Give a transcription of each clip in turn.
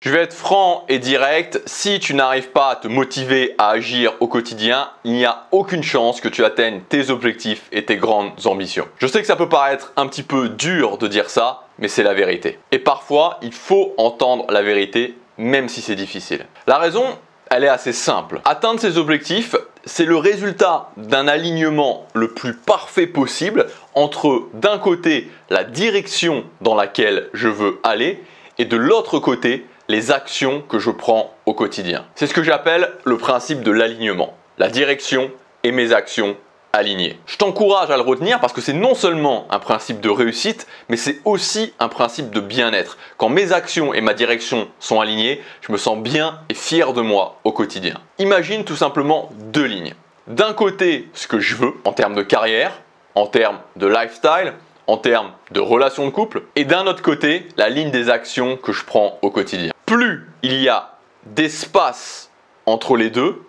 Je vais être franc et direct, si tu n'arrives pas à te motiver à agir au quotidien, il n'y a aucune chance que tu atteignes tes objectifs et tes grandes ambitions. Je sais que ça peut paraître un petit peu dur de dire ça, mais c'est la vérité. Et parfois, il faut entendre la vérité, même si c'est difficile. La raison, elle est assez simple. Atteindre ses objectifs, c'est le résultat d'un alignement le plus parfait possible entre, d'un côté, la direction dans laquelle je veux aller et de l'autre côté, les actions que je prends au quotidien. C'est ce que j'appelle le principe de l'alignement. La direction et mes actions alignées. Je t'encourage à le retenir parce que c'est non seulement un principe de réussite, mais c'est aussi un principe de bien-être. Quand mes actions et ma direction sont alignées, je me sens bien et fier de moi au quotidien. Imagine tout simplement deux lignes. D'un côté, ce que je veux en termes de carrière, en termes de lifestyle, en termes de relations de couple, et d'un autre côté, la ligne des actions que je prends au quotidien. Plus il y a d'espace entre les deux,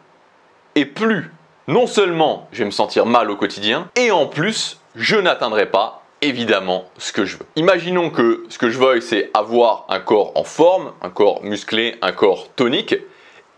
et plus non seulement je vais me sentir mal au quotidien, et en plus, je n'atteindrai pas évidemment ce que je veux. Imaginons que ce que je veuille, c'est avoir un corps en forme, un corps musclé, un corps tonique,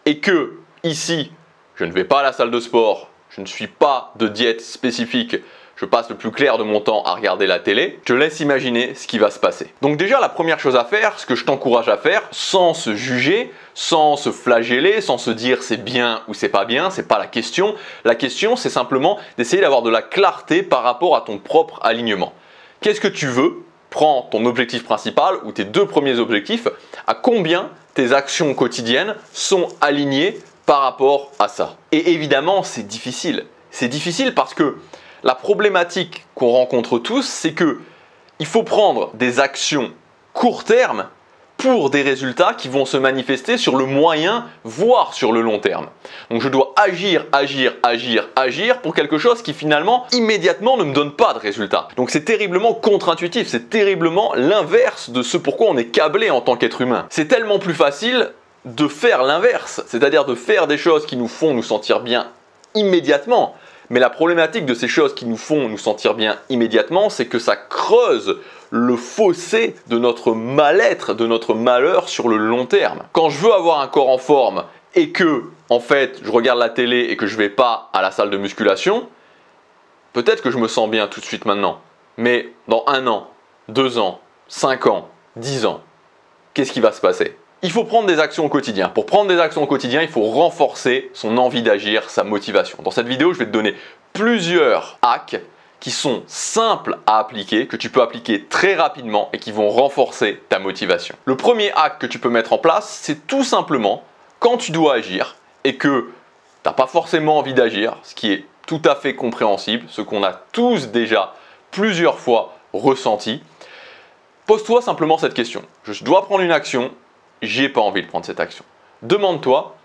et que ici, je ne vais pas à la salle de sport, je ne suis pas de diète spécifique, je passe le plus clair de mon temps à regarder la télé, je laisse imaginer ce qui va se passer. Donc déjà, la première chose à faire, ce que je t'encourage à faire, sans se juger, sans se flageller, sans se dire c'est bien ou c'est pas bien, c'est pas la question. La question, c'est simplement d'essayer d'avoir de la clarté par rapport à ton propre alignement. Qu'est-ce que tu veux? Prends ton objectif principal ou tes deux premiers objectifs, à combien tes actions quotidiennes sont alignées par rapport à ça. Et évidemment, c'est difficile. C'est difficile parce que la problématique qu'on rencontre tous, c'est que il faut prendre des actions court terme pour des résultats qui vont se manifester sur le moyen, voire sur le long terme. Donc je dois agir pour quelque chose qui finalement, immédiatement, ne me donne pas de résultat. Donc c'est terriblement contre-intuitif, c'est terriblement l'inverse de ce pourquoi on est câblé en tant qu'être humain. C'est tellement plus facile de faire l'inverse, c'est-à-dire de faire des choses qui nous font nous sentir bien immédiatement. Mais la problématique de ces choses qui nous font nous sentir bien immédiatement, c'est que ça creuse le fossé de notre mal-être, de notre malheur sur le long terme. Quand je veux avoir un corps en forme et que, en fait, je regarde la télé et que je ne vais pas à la salle de musculation, peut-être que je me sens bien tout de suite maintenant. Mais dans 1 an, 2 ans, 5 ans, 10 ans, qu'est-ce qui va se passer ? Il faut prendre des actions au quotidien. Pour prendre des actions au quotidien, il faut renforcer son envie d'agir, sa motivation. Dans cette vidéo, je vais te donner plusieurs hacks qui sont simples à appliquer, que tu peux appliquer très rapidement et qui vont renforcer ta motivation. Le premier hack que tu peux mettre en place, c'est tout simplement quand tu dois agir et que tu n'as pas forcément envie d'agir, ce qui est tout à fait compréhensible, ce qu'on a tous déjà plusieurs fois ressenti, pose-toi simplement cette question. Je dois prendre une action. J'ai pas envie de prendre cette action. Demande-toi,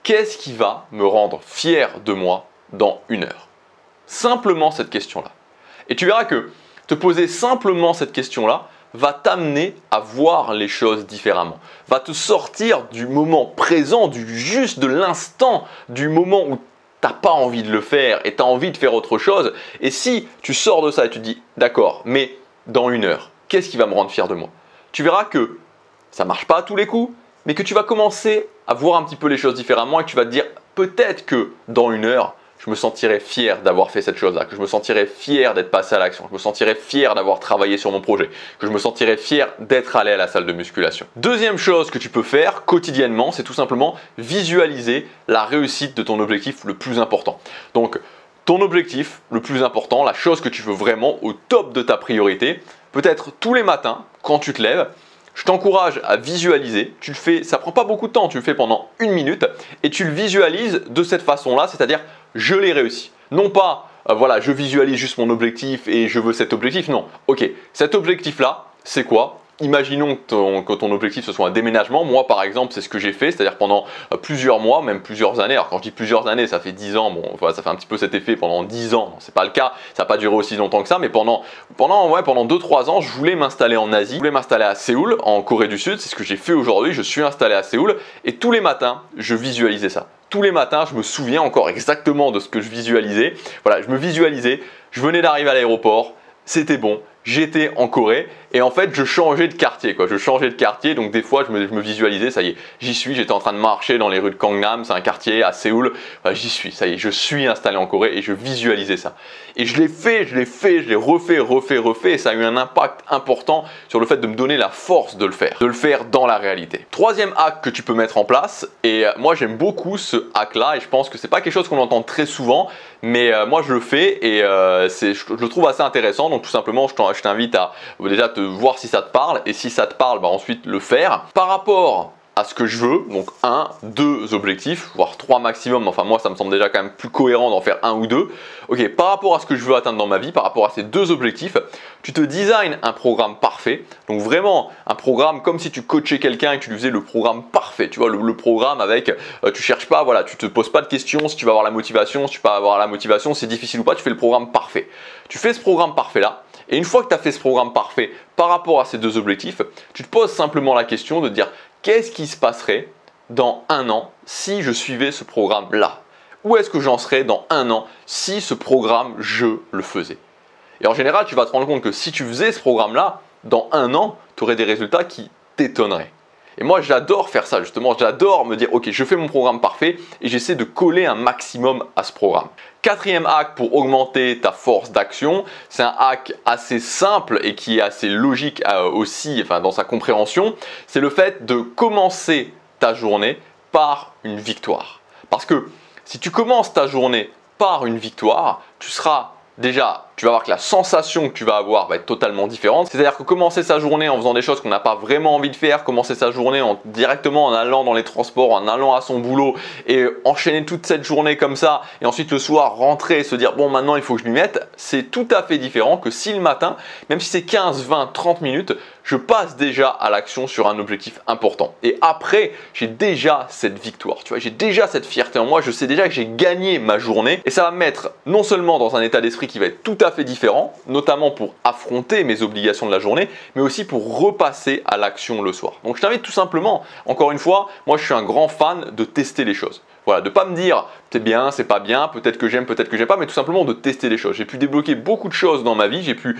qu'est-ce qui va me rendre fier de moi dans 1 heure? Simplement cette question-là. Et tu verras que te poser simplement cette question-là va t'amener à voir les choses différemment. Va te sortir du moment présent, de l'instant, du moment où tu n'as pas envie de le faire et tu as envie de faire autre chose. Et si tu sors de ça et tu te dis, d'accord, mais dans 1 heure, qu'est-ce qui va me rendre fier de moi? Tu verras que ça ne marche pas à tous les coups, mais que tu vas commencer à voir un petit peu les choses différemment et que tu vas te dire peut-être que dans 1 heure, je me sentirai fier d'avoir fait cette chose-là, que je me sentirai fier d'être passé à l'action, que je me sentirai fier d'avoir travaillé sur mon projet, que je me sentirai fier d'être allé à la salle de musculation. Deuxième chose que tu peux faire quotidiennement, c'est tout simplement visualiser la réussite de ton objectif le plus important. Donc, ton objectif le plus important, la chose que tu veux vraiment au top de ta priorité, peut-être tous les matins quand tu te lèves. Je t'encourage à visualiser, tu le fais, ça prend pas beaucoup de temps, tu le fais pendant 1 minute et tu le visualises de cette façon-là, c'est-à-dire je l'ai réussi. Non pas, voilà, je visualise juste mon objectif et je veux cet objectif, non. Ok, cet objectif-là, c'est quoi ? Imaginons que ton objectif ce soit un déménagement. Moi par exemple c'est ce que j'ai fait, c'est-à-dire pendant plusieurs mois, même plusieurs années. Alors quand je dis plusieurs années, ça fait 10 ans, bon voilà, ça fait un petit peu cet effet pendant 10 ans. C'est pas le cas, ça n'a pas duré aussi longtemps que ça, mais pendant 2-3 ans, je voulais m'installer en Asie, je voulais m'installer à Séoul, en Corée du Sud. C'est ce que j'ai fait aujourd'hui, je suis installé à Séoul et tous les matins, je visualisais ça. Tous les matins, je me souviens encore exactement de ce que je visualisais. Voilà, je me visualisais, je venais d'arriver à l'aéroport, c'était bon. J'étais en Corée Et en fait, je changeais de quartier, quoi. Je changeais de quartier, donc des fois, je me visualisais, ça y est, j'y suis. J'étais en train de marcher dans les rues de Gangnam, c'est un quartier à Séoul. Enfin, j'y suis, ça y est, je suis installé en Corée et je visualisais ça. Et je l'ai fait, je l'ai refait, et ça a eu un impact important sur le fait de me donner la force de le faire dans la réalité. Troisième hack que tu peux mettre en place, et moi j'aime beaucoup ce hack-là, et je pense que c'est pas quelque chose qu'on entend très souvent, mais moi je le fais et je le trouve assez intéressant. Donc tout simplement, je t'invite à déjà te voir si ça te parle, et si ça te parle, bah, ensuite le faire. Par rapport à ce que je veux, donc 1, 2 objectifs, voire 3 maximum, enfin moi ça me semble déjà quand même plus cohérent d'en faire 1 ou 2. Ok, par rapport à ce que je veux atteindre dans ma vie, par rapport à ces 2 objectifs, tu te designs un programme parfait, donc vraiment un programme comme si tu coachais quelqu'un et que tu lui faisais le programme parfait, tu vois, le programme avec, tu cherches pas, voilà, tu te poses pas de questions si tu vas avoir la motivation, si tu vas pas avoir la motivation, c'est difficile ou pas, tu fais le programme parfait. Tu fais ce programme parfait là, et une fois que tu as fait ce programme parfait par rapport à ces 2 objectifs, tu te poses simplement la question de dire qu'est-ce qui se passerait dans 1 an si je suivais ce programme-là? Où est-ce que j'en serais dans 1 an si ce programme, je le faisais? Et en général, tu vas te rendre compte que si tu faisais ce programme-là, dans 1 an, tu aurais des résultats qui t'étonneraient. Et moi, j'adore faire ça justement, j'adore me dire ok, je fais mon programme parfait et j'essaie de coller un maximum à ce programme. Quatrième hack pour augmenter ta force d'action, c'est un hack assez simple et qui est assez logique aussi, enfin, dans sa compréhension, c'est le fait de commencer ta journée par une victoire. Parce que si tu commences ta journée par une victoire, tu vas voir que la sensation que tu vas avoir va être totalement différente. C'est-à-dire que commencer sa journée en faisant des choses qu'on n'a pas vraiment envie de faire, commencer sa journée directement en allant dans les transports, en allant à son boulot et enchaîner toute cette journée comme ça, et ensuite le soir rentrer et se dire bon maintenant il faut que je m'y mette, c'est tout à fait différent que si le matin, même si c'est 15, 20, 30 minutes, je passe déjà à l'action sur un objectif important. Et après, j'ai déjà cette victoire, tu vois, j'ai déjà cette fierté en moi, je sais déjà que j'ai gagné ma journée et ça va me mettre non seulement dans un état d'esprit qui va être tout à fait différent, notamment pour affronter mes obligations de la journée, mais aussi pour repasser à l'action le soir. Donc je t'invite tout simplement, encore une fois, moi je suis un grand fan de tester les choses. Voilà, de ne pas me dire c'est bien, c'est pas bien, peut-être que j'aime pas, mais tout simplement de tester les choses. J'ai pu débloquer beaucoup de choses dans ma vie, j'ai pu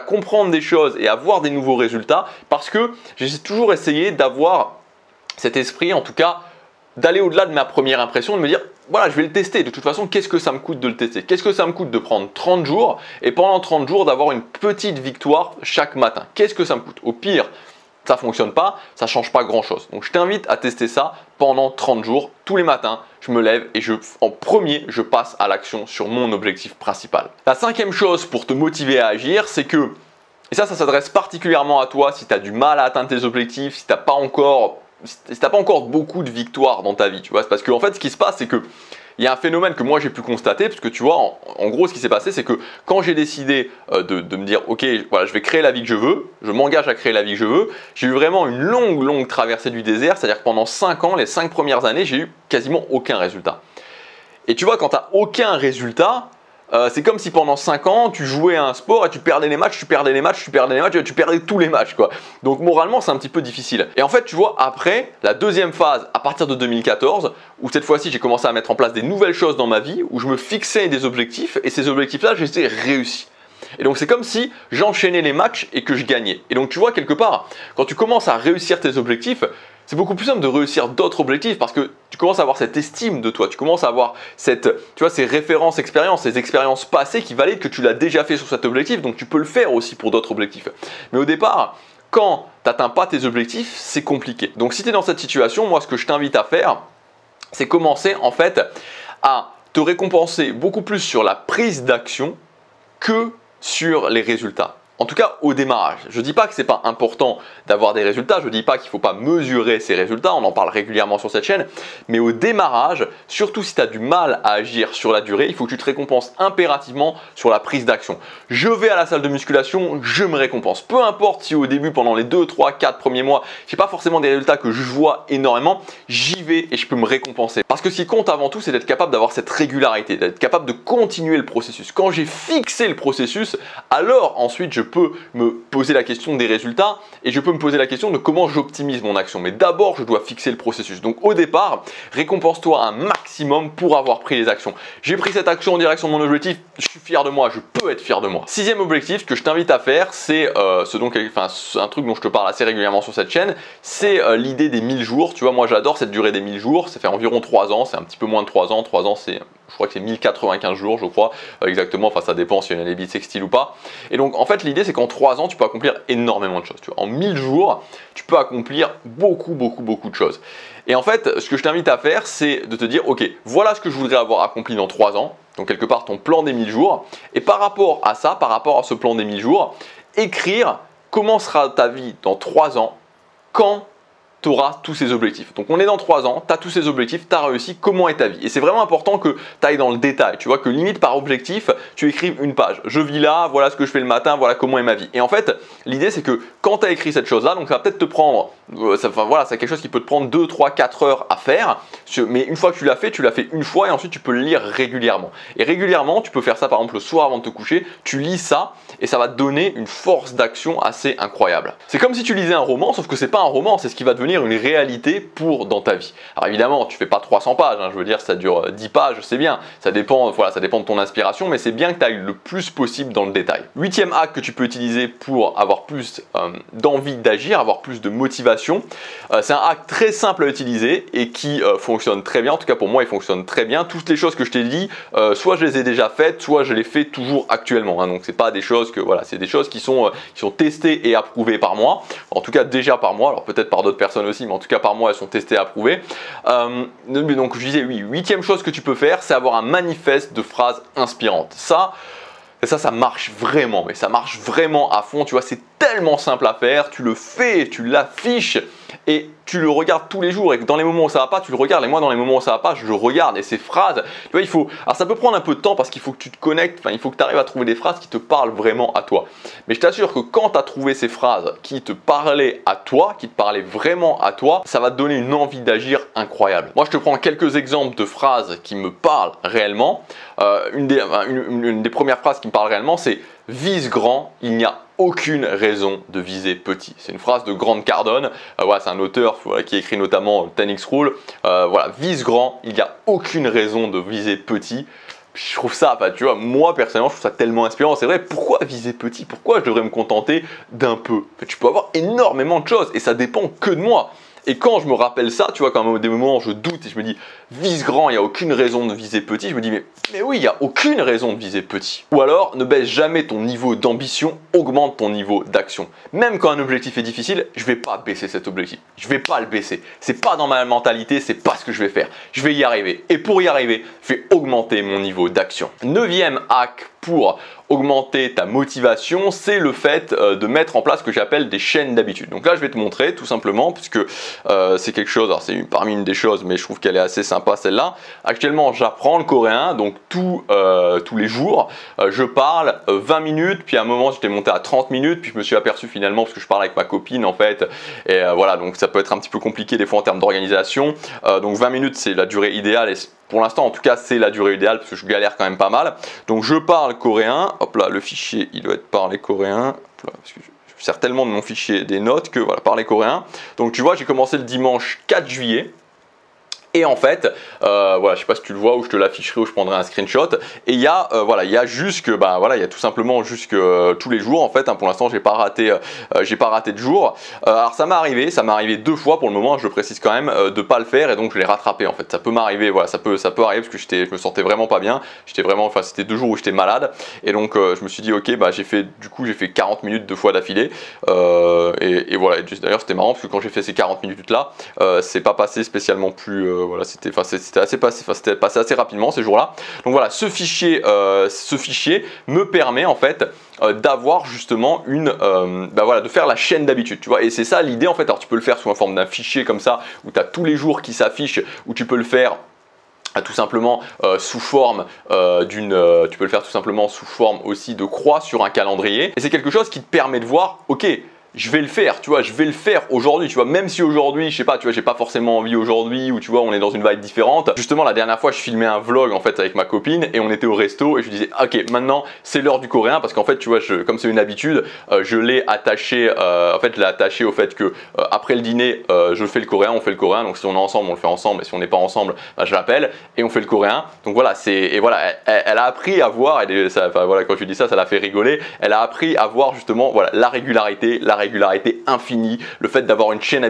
comprendre des choses et avoir des nouveaux résultats parce que j'ai toujours essayé d'avoir cet esprit, en tout cas, d'aller au-delà de ma première impression, de me dire voilà, je vais le tester. De toute façon, qu'est-ce que ça me coûte de le tester? Qu'est-ce que ça me coûte de prendre 30 jours et pendant 30 jours d'avoir une petite victoire chaque matin? Qu'est-ce que ça me coûte? Au pire, ça ne fonctionne pas, ça ne change pas grand-chose. Donc je t'invite à tester ça pendant 30 jours. Tous les matins, je me lève et en premier, je passe à l'action sur mon objectif principal. La 5e chose pour te motiver à agir, c'est que, et ça s'adresse particulièrement à toi si tu as du mal à atteindre tes objectifs, si tu n'as pas encore beaucoup de victoires dans ta vie, tu vois, c'est parce qu'en fait, ce qui se passe, c'est que il y a un phénomène que moi j'ai pu constater, parce que tu vois, en gros, ce qui s'est passé, c'est que quand j'ai décidé de me dire, ok, voilà, je vais créer la vie que je veux, je m'engage à créer la vie que je veux, j'ai eu vraiment une longue traversée du désert, c'est-à-dire que pendant 5 ans, les 5 premières années, j'ai eu quasiment aucun résultat. Et tu vois, quand tu n'as aucun résultat, c'est comme si pendant 5 ans, tu jouais à un sport et tu perdais les matchs, tu perdais tous les matchs, quoi. Donc moralement, c'est un petit peu difficile. Et en fait, tu vois, après, la deuxième phase, à partir de 2014, où cette fois-ci, j'ai commencé à mettre en place des nouvelles choses dans ma vie, où je me fixais des objectifs, et ces objectifs-là, je les ai réussis. Et donc c'est comme si j'enchaînais les matchs et que je gagnais. Et donc tu vois, quelque part, quand tu commences à réussir tes objectifs, c'est beaucoup plus simple de réussir d'autres objectifs parce que tu commences à avoir cette estime de toi, tu commences à avoir ces références expériences, ces expériences passées qui valident que tu l'as déjà fait sur cet objectif, donc tu peux le faire aussi pour d'autres objectifs. Mais au départ, quand tu n'atteins pas tes objectifs, c'est compliqué. Donc si tu es dans cette situation, moi ce que je t'invite à faire, c'est commencer en fait à te récompenser beaucoup plus sur la prise d'action que sur les résultats. En tout cas, au démarrage. Je ne dis pas que ce n'est pas important d'avoir des résultats, je ne dis pas qu'il ne faut pas mesurer ces résultats, on en parle régulièrement sur cette chaîne, mais au démarrage, surtout si tu as du mal à agir sur la durée, il faut que tu te récompenses impérativement sur la prise d'action. Je vais à la salle de musculation, je me récompense. Peu importe si au début, pendant les 2, 3, 4 premiers mois, je n'ai pas forcément des résultats que je vois énormément, j'y vais et je peux me récompenser. Parce que ce qui compte avant tout, c'est d'être capable d'avoir cette régularité, d'être capable de continuer le processus. Quand j'ai fixé le processus, alors ensuite je peux me poser la question des résultats et je peux me poser la question de comment j'optimise mon action. Mais d'abord, je dois fixer le processus. Donc au départ, récompense-toi un maximum pour avoir pris les actions. J'ai pris cette action en direction de mon objectif, je suis fier de moi, je peux être fier de moi. Sixième objectif que je t'invite à faire, c'est un truc dont je te parle assez régulièrement sur cette chaîne, c'est l'idée des 1000 jours. Tu vois, moi j'adore cette durée des 1000 jours, ça fait environ 3 ans, c'est un petit peu moins de 3 ans. 3 ans, je crois que c'est 1095 jours, je crois, exactement, enfin ça dépend si on a les bissextiles ou pas. Et donc en fait l'idée c'est qu'en 3 ans tu peux accomplir énormément de choses. Tu vois. En 1000 jours, tu peux accomplir beaucoup de choses. Et en fait, ce que je t'invite à faire, c'est de te dire, ok, voilà ce que je voudrais avoir accompli dans 3 ans, donc quelque part ton plan des 1000 jours, et par rapport à ça, par rapport à ce plan des 1000 jours, écrire comment sera ta vie dans 3 ans, quand tu auras tous ces objectifs. Donc on est dans 3 ans, tu as tous ces objectifs, tu as réussi, comment est ta vie? Et c'est vraiment important que tu ailles dans le détail, tu vois, que limite par objectif, tu écrives une page. Je vis là, voilà ce que je fais le matin, voilà comment est ma vie. Et en fait, l'idée c'est que quand tu as écrit cette chose-là, donc ça va peut-être te prendre, c'est quelque chose qui peut te prendre 2, 3, 4 heures à faire, mais une fois que tu l'as fait une fois et ensuite tu peux le lire régulièrement. Et régulièrement, tu peux faire ça par exemple le soir avant de te coucher, tu lis ça et ça va te donner une force d'action assez incroyable. C'est comme si tu lisais un roman, sauf que c'est pas un roman, c'est ce qui va devenir une réalité dans ta vie. Alors évidemment, tu fais pas 300 pages, je veux dire, ça dure 10 pages, c'est bien, ça dépend de ton inspiration, mais c'est bien que tu ailles le plus possible dans le détail. 8e hack que tu peux utiliser pour avoir plus d'envie d'agir, avoir plus de motivation, c'est un hack très simple à utiliser et qui fonctionne très bien, en tout cas pour moi il fonctionne très bien. Toutes les choses que je t'ai dit, soit je les ai déjà faites, soit je les fais toujours actuellement, donc c'est pas des choses c'est des choses qui sont testées et approuvées par moi, en tout cas déjà par moi, alors peut-être par d'autres personnes aussi, mais en tout cas par moi elles sont testées et approuvées. Donc je disais oui, 8e chose que tu peux faire, c'est avoir un manifeste de phrases inspirantes. Ça marche vraiment, mais ça marche vraiment à fond, tu vois, c'est tellement simple à faire, tu le fais, tu l'affiches et tu le regardes tous les jours et que dans les moments où ça va pas, tu le regardes et moi dans les moments où ça va pas, je le regarde et ces phrases, tu vois, alors ça peut prendre un peu de temps parce qu'il faut que tu te connectes, il faut que tu arrives à trouver des phrases qui te parlent vraiment à toi. Mais je t'assure que quand tu as trouvé ces phrases qui te parlaient à toi, qui te parlaient vraiment à toi, ça va te donner une envie d'agir incroyable. Moi, je te prends quelques exemples de phrases qui me parlent réellement. Une des premières phrases qui me parle réellement, c'est « Vise grand, il n'y a aucune raison de viser petit ». C'est une phrase de Grant Cardone, c'est un auteur qui écrit notamment 10X Rule. Vise grand, il n'y a aucune raison de viser petit. Je trouve ça, tu vois, moi personnellement, je trouve ça tellement inspirant. C'est vrai, pourquoi viser petit? Pourquoi je devrais me contenter d'un peu? Tu peux avoir énormément de choses et ça dépend que de moi. Et quand je me rappelle ça, tu vois, quand à des moments je doute et je me dis vise grand, il n'y a aucune raison de viser petit, je me dis mais oui, il n'y a aucune raison de viser petit. Ou alors, ne baisse jamais ton niveau d'ambition, augmente ton niveau d'action. Même quand un objectif est difficile, je ne vais pas baisser cet objectif. Je ne vais pas le baisser. C'est pas dans ma mentalité, c'est pas ce que je vais faire. Je vais y arriver. Et pour y arriver, je vais augmenter mon niveau d'action. 9e hack pour augmenter ta motivation, c'est le fait de mettre en place ce que j'appelle des chaînes d'habitude. Donc là, je vais te montrer tout simplement, puisque c'est quelque chose, alors c'est parmi une des choses, mais je trouve qu'elle est assez sympa celle-là. Actuellement, j'apprends le coréen, donc tous les jours, je parle 20 minutes, puis à un moment, j'étais monté à 30 minutes, puis je me suis aperçu finalement, parce que je parle avec ma copine en fait, et voilà, donc ça peut être un petit peu compliqué des fois en termes d'organisation. Donc 20 minutes, c'est la durée idéale, et pour l'instant, en tout cas, c'est la durée idéale parce que je galère quand même pas mal. Donc, je parle coréen. Hop là, le fichier, il doit être parlé coréen. Hop là, parce que je sers tellement de mon fichier des notes que voilà, parler coréen. Donc, tu vois, j'ai commencé le dimanche 4 juillet. Et en fait, je sais pas si tu le vois ou je te l'afficherai ou je prendrai un screenshot. Et il y a, il y a il y a tout simplement jusque tous les jours en fait. Pour l'instant, j'ai pas raté de jour. Alors ça m'est arrivé 2 fois pour le moment. Je le précise quand même de pas le faire et donc je l'ai rattrapé en fait. Ça peut m'arriver, ça peut arriver parce que je me sentais vraiment pas bien. C'était 2 jours où j'étais malade et donc je me suis dit ok, j'ai fait 40 minutes 2 fois d'affilée. Et voilà. D'ailleurs, c'était marrant parce que quand j'ai fait ces 40 minutes là, c'est pas passé spécialement plus c'était passé assez rapidement ces jours-là. Donc voilà, ce fichier me permet en fait d'avoir justement de faire la chaîne d'habitude, tu vois. Et c'est ça l'idée en fait. Alors tu peux le faire sous la forme d'un fichier comme ça où tu as tous les jours qui s'affichent, ou tu peux le faire tout simplement sous forme aussi de croix sur un calendrier. Et c'est quelque chose qui te permet de voir, ok, je vais le faire, tu vois, je vais le faire aujourd'hui, tu vois, même si aujourd'hui, je sais pas, tu vois, j'ai pas forcément envie aujourd'hui, ou tu vois, on est dans une vibe différente. Justement, la dernière fois, je filmais un vlog en fait avec ma copine et on était au resto et je lui disais, ok, maintenant c'est l'heure du coréen parce qu'en fait, tu vois, comme c'est une habitude, je l'ai attaché, en fait, je l'ai attaché au fait que après le dîner, je fais le coréen, on fait le coréen. Donc si on est ensemble, on le fait ensemble, et si on n'est pas ensemble, bah, je l'appelle et on fait le coréen. Donc voilà, et voilà, elle a appris à voir, enfin, voilà, quand tu dis ça, ça l'a fait rigoler. Elle a appris à voir justement, voilà, la régularité infinie, le fait d'avoir une chaîne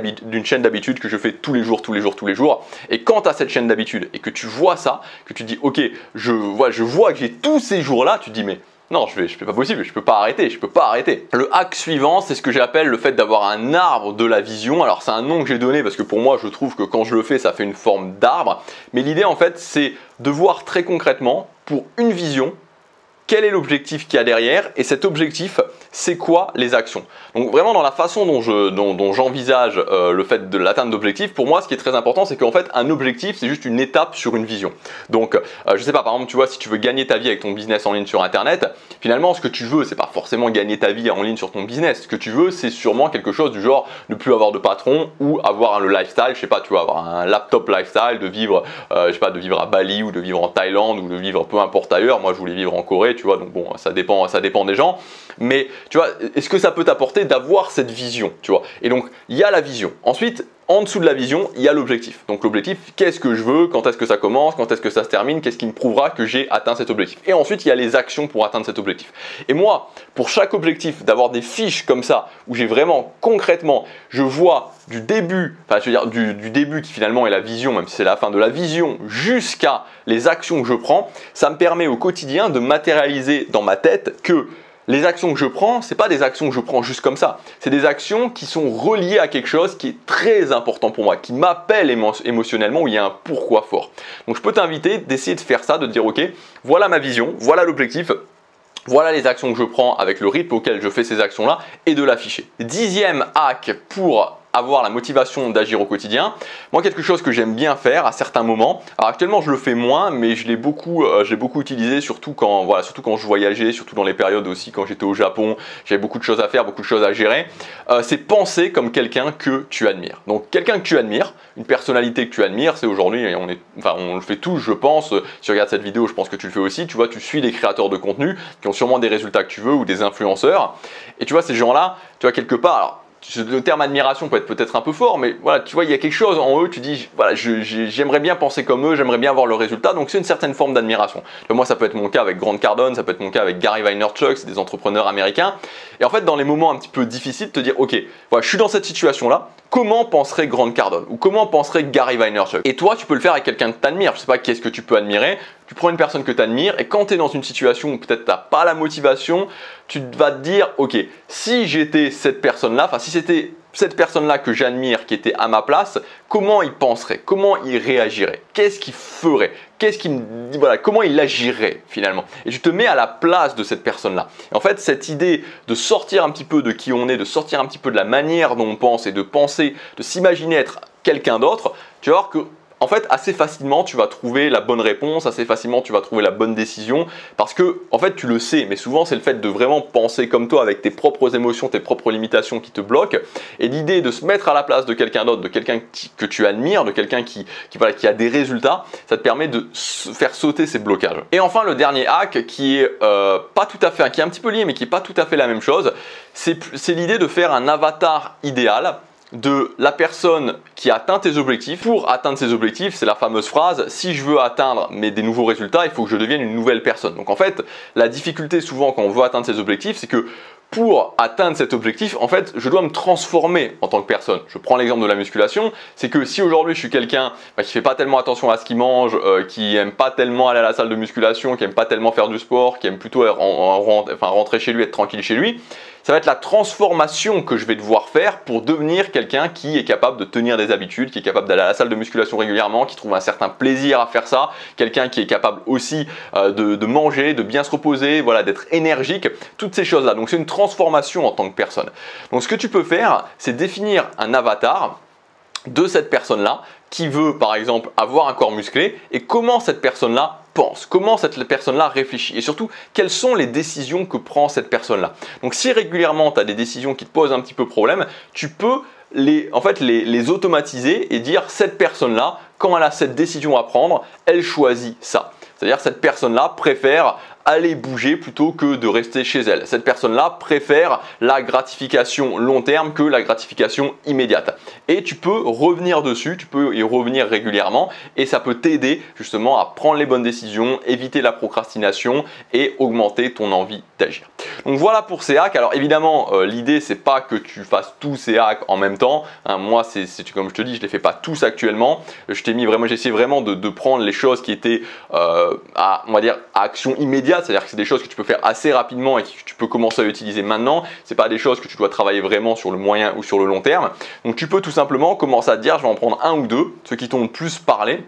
d'habitude que je fais tous les jours. Et quand tu as cette chaîne d'habitude et que tu vois ça, que tu dis ok, je vois que j'ai tous ces jours-là, tu te dis mais non, c'est pas possible, je peux pas arrêter. Le hack suivant, c'est ce que j'appelle le fait d'avoir un arbre de la vision. Alors c'est un nom que j'ai donné parce que pour moi, je trouve que quand je le fais, ça fait une forme d'arbre. Mais l'idée en fait, c'est de voir très concrètement pour une vision, quel est l'objectif qu'il y a derrière et cet objectif, c'est quoi les actions. Donc vraiment dans la façon dont j'envisage le fait de l'atteinte d'objectifs, pour moi ce qui est très important c'est qu'en fait un objectif c'est juste une étape sur une vision. Donc je sais pas, par exemple tu vois, si tu veux gagner ta vie avec ton business en ligne sur internet, finalement ce que tu veux c'est pas forcément gagner ta vie en ligne sur ton business. Ce que tu veux c'est sûrement quelque chose du genre ne plus avoir de patron ou avoir le lifestyle, je sais pas, tu vois, avoir un laptop lifestyle, de vivre je sais pas, de vivre à Bali ou de vivre en Thaïlande ou de vivre peu importe ailleurs. Moi je voulais vivre en Corée, tu vois, donc bon ça dépend des gens. Mais tu vois, est-ce que ça peut t'apporter d'avoir cette vision, tu vois? Et donc il y a la vision. Ensuite, en dessous de la vision, il y a l'objectif. Donc l'objectif, qu'est-ce que je veux, quand est-ce que ça commence, quand est-ce que ça se termine, qu'est-ce qui me prouvera que j'ai atteint cet objectif. Et ensuite, il y a les actions pour atteindre cet objectif. Et moi, pour chaque objectif, d'avoir des fiches comme ça, où j'ai vraiment concrètement, je vois du début, enfin je veux dire du début qui finalement est la vision, même si c'est la fin de la vision, jusqu'à les actions que je prends, ça me permet au quotidien de matérialiser dans ma tête que les actions que je prends, ce n'est pas des actions que je prends juste comme ça. C'est des actions qui sont reliées à quelque chose qui est très important pour moi, qui m'appelle émotionnellement, où il y a un pourquoi fort. Donc je peux t'inviter d'essayer de faire ça, de te dire ok, voilà ma vision, voilà l'objectif, voilà les actions que je prends avec le rythme auquel je fais ces actions-là et de l'afficher. 10e hack pour avoir la motivation d'agir au quotidien. Moi, quelque chose que j'aime bien faire à certains moments. Alors actuellement, je le fais moins, mais je l'ai beaucoup utilisé, surtout quand je voyageais, surtout dans les périodes aussi quand j'étais au Japon, j'avais beaucoup de choses à faire, beaucoup de choses à gérer. C'est penser comme quelqu'un que tu admires. Donc quelqu'un que tu admires, une personnalité que tu admires, c'est aujourd'hui, on le fait tous, je pense. Si tu regardes cette vidéo, je pense que tu le fais aussi. Tu vois, tu suis des créateurs de contenu qui ont sûrement des résultats que tu veux ou des influenceurs. Et tu vois, ces gens-là, tu vois, quelque part, alors, le terme admiration peut être peut-être un peu fort, mais voilà, tu vois, il y a quelque chose en eux, tu dis, voilà, j'aimerais bien penser comme eux, j'aimerais bien avoir le résultat, donc c'est une certaine forme d'admiration. Moi, ça peut être mon cas avec Grant Cardone, ça peut être mon cas avec Gary Vaynerchuk, c'est des entrepreneurs américains. Et en fait, dans les moments un petit peu difficiles, te dire, ok, voilà, je suis dans cette situation-là, comment penserait Grant Cardone ou comment penserait Gary Vaynerchuk? Et toi, tu peux le faire avec quelqu'un que tu admires. Je sais pas qu'est-ce que tu peux admirer. Tu prends une personne que tu admires et quand tu es dans une situation où peut-être tu n'as pas la motivation, tu vas te dire, ok, si j'étais cette personne-là, enfin si c'était cette personne-là que j'admire qui était à ma place, comment il penserait? Comment il réagirait? Qu'est-ce qu'il ferait? Comment il agirait finalement? Et tu te mets à la place de cette personne-là. Et en fait, cette idée de sortir un petit peu de qui on est, de sortir un petit peu de la manière dont on pense et de penser, de s'imaginer être quelqu'un d'autre, tu vas voir que en fait, assez facilement, tu vas trouver la bonne réponse, assez facilement, tu vas trouver la bonne décision parce que, en fait, tu le sais, mais souvent, c'est le fait de vraiment penser comme toi avec tes propres émotions, tes propres limitations qui te bloquent. Et l'idée de se mettre à la place de quelqu'un d'autre, de quelqu'un que tu admires, de quelqu'un qui a des résultats, ça te permet de faire sauter ces blocages. Et enfin, le dernier hack qui est pas tout à fait, qui est un petit peu lié, mais qui n'est pas tout à fait la même chose, c'est l'idée de faire un avatar idéal de la personne qui atteint tes objectifs. Pour atteindre ces objectifs, c'est la fameuse phrase « si je veux atteindre des nouveaux résultats, il faut que je devienne une nouvelle personne ». Donc en fait, la difficulté souvent quand on veut atteindre ces objectifs, c'est que pour atteindre cet objectif, en fait, je dois me transformer en tant que personne. Je prends l'exemple de la musculation, c'est que si aujourd'hui je suis quelqu'un qui fait pas tellement attention à ce qu'il mange, qui aime pas tellement aller à la salle de musculation, qui aime pas tellement faire du sport, qui aime plutôt rentrer chez lui, être tranquille chez lui, ça va être la transformation que je vais devoir faire pour devenir quelqu'un qui est capable de tenir des habitudes, qui est capable d'aller à la salle de musculation régulièrement, qui trouve un certain plaisir à faire ça, quelqu'un qui est capable aussi de manger, de bien se reposer, voilà, d'être énergique, toutes ces choses-là. Donc c'est une transformation en tant que personne. Donc ce que tu peux faire, c'est définir un avatar de cette personne-là qui veut par exemple avoir un corps musclé et comment cette personne-là pense, comment cette personne-là réfléchit et surtout quelles sont les décisions que prend cette personne-là. Donc si régulièrement tu as des décisions qui te posent un petit peu problème, tu peux les automatiser et dire cette personne-là, quand elle a cette décision à prendre, elle choisit ça. C'est-à-dire cette personne-là préfère aller bouger plutôt que de rester chez elle. Cette personne-là préfère la gratification long terme que la gratification immédiate. Et tu peux revenir dessus, tu peux y revenir régulièrement et ça peut t'aider justement à prendre les bonnes décisions, éviter la procrastination et augmenter ton envie d'agir. Donc voilà pour ces hacks. Alors évidemment, l'idée c'est pas que tu fasses tous ces hacks en même temps. Moi, comme je te dis, je les fais pas tous actuellement. J'ai essayé vraiment de prendre les choses qui étaient on va dire à action immédiate. C'est-à-dire que c'est des choses que tu peux faire assez rapidement et que tu peux commencer à utiliser maintenant. Ce n'est pas des choses que tu dois travailler vraiment sur le moyen ou sur le long terme. Donc tu peux tout simplement commencer à te dire je vais en prendre un ou deux, ceux qui t'ont le plus parlé,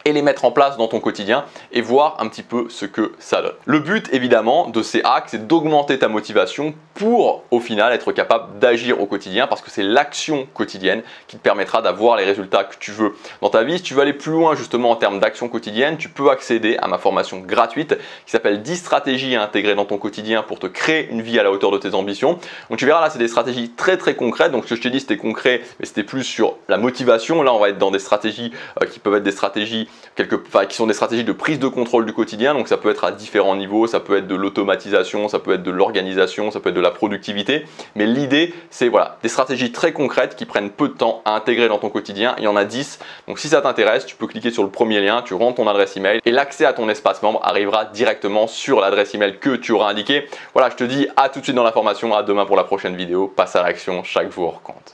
et les mettre en place dans ton quotidien et voir un petit peu ce que ça donne. Le but évidemment de ces hacks, c'est d'augmenter ta motivation pour au final être capable d'agir au quotidien parce que c'est l'action quotidienne qui te permettra d'avoir les résultats que tu veux dans ta vie. Si tu veux aller plus loin justement en termes d'action quotidienne, tu peux accéder à ma formation gratuite qui s'appelle 10 stratégies à intégrer dans ton quotidien pour te créer une vie à la hauteur de tes ambitions. Donc tu verras là, c'est des stratégies très concrètes. Donc ce que je t'ai dit c'était concret, mais c'était plus sur la motivation. Là on va être dans des stratégies qui peuvent être des stratégies qui sont des stratégies de prise de contrôle du quotidien. Donc ça peut être à différents niveaux, ça peut être de l'automatisation, ça peut être de l'organisation, ça peut être de la productivité. Mais l'idée, c'est voilà, des stratégies très concrètes qui prennent peu de temps à intégrer dans ton quotidien. Il y en a 10. Donc si ça t'intéresse, tu peux cliquer sur le premier lien, tu rentres ton adresse email et l'accès à ton espace membre arrivera directement sur l'adresse email que tu auras indiqué. Voilà, je te dis à tout de suite dans la formation, à demain pour la prochaine vidéo. Passe à l'action, chaque jour compte.